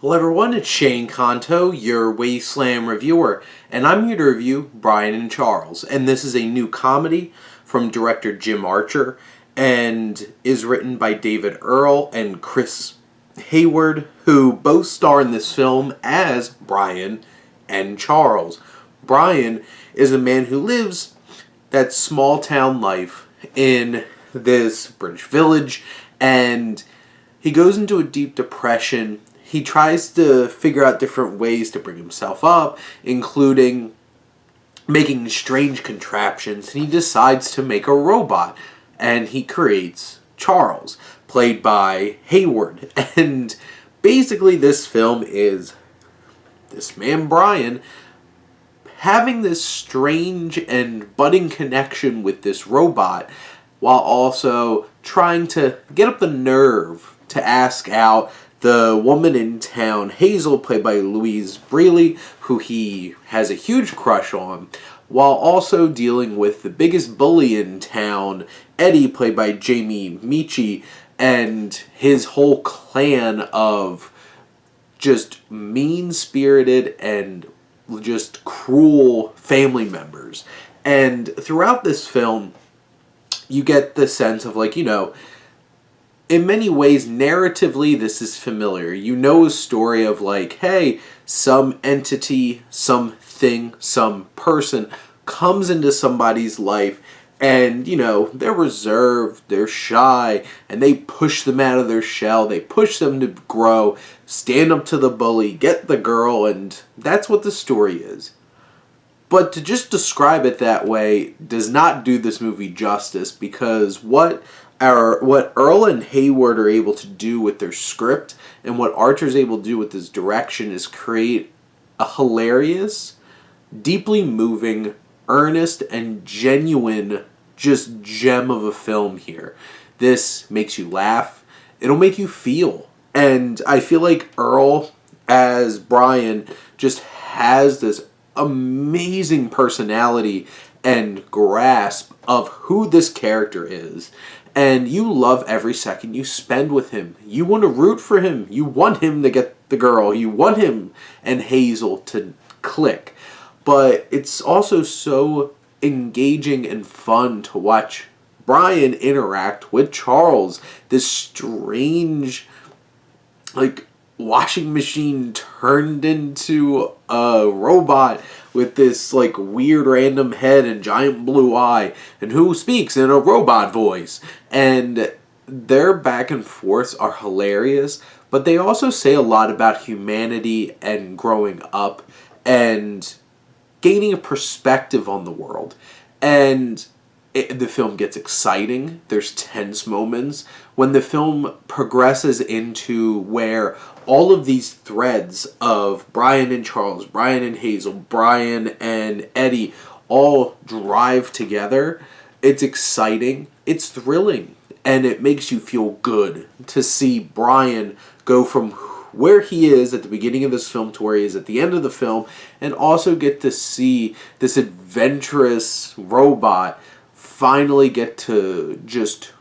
Hello everyone, it's Shane Kanto, your Wasteland reviewer, and I'm here to review Brian and Charles. And this is a new comedy from director Jim Archer and is written by David Earl and Chris Hayward, who both star in this film as Brian and Charles. Brian is a man who lives that small town life in this British village, and he goes into a deep depression. He tries to figure out different ways to bring himself up, including making strange contraptions, and he decides to make a robot, and he creates Charles, played by Hayward. And basically this film is this man Brian having this strange and budding connection with this robot, while also trying to get up the nerve to ask out the woman in town, Hazel, played by Louise Brealey, who he has a huge crush on, while also dealing with the biggest bully in town, Eddie, played by Michie, and his whole clan of just mean-spirited and just cruel family members. And throughout this film, you get the sense of, like, in many ways, narratively, this is familiar. You know a story of, like, hey, some entity, something, some person comes into somebody's life, and, they're reserved, they're shy, and they push them out of their shell, they push them to grow, stand up to the bully, get the girl, and that's what the story is. But to just describe it that way does not do this movie justice, because what Earl and Hayward are able to do with their script and what Archer's able to do with his direction is create a hilarious, deeply moving, earnest, and genuine just gem of a film here. This makes you laugh. It'll make you feel. And I feel like Earl as Brian just has this amazing personality and grasp of who this character is. And you love every second you spend with him. You want to root for him. You want him to get the girl. You want him and Hazel to click. But it's also so engaging and fun to watch Brian interact with Charles. This strange, like, washing machine turned into a robot with this, like, weird random head and giant blue eye, and who speaks in a robot voice. And their back and forths are hilarious, but they also say a lot about humanity and growing up and gaining a perspective on the world. And the film gets exciting. There's tense moments when the film progresses into where all of these threads of Brian and Charles, Brian and Hazel, Brian and Eddie all drive together. It's exciting, it's thrilling, and it makes you feel good to see Brian go from where he is at the beginning of this film to where he is at the end of the film, and also get to see this adventurous robot finally get to just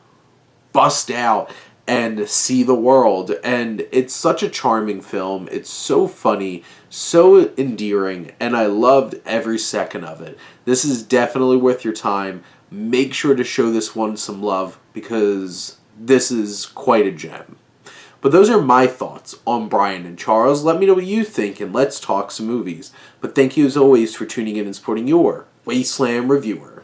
bust out and see the world. And it's such a charming film. It's so funny, so endearing, and I loved every second of it. This is definitely worth your time. Make sure to show this one some love, because this is quite a gem. But those are my thoughts on Brian and Charles. Let me know what you think, and let's talk some movies. But thank you as always for tuning in and supporting your Wasteland reviewer.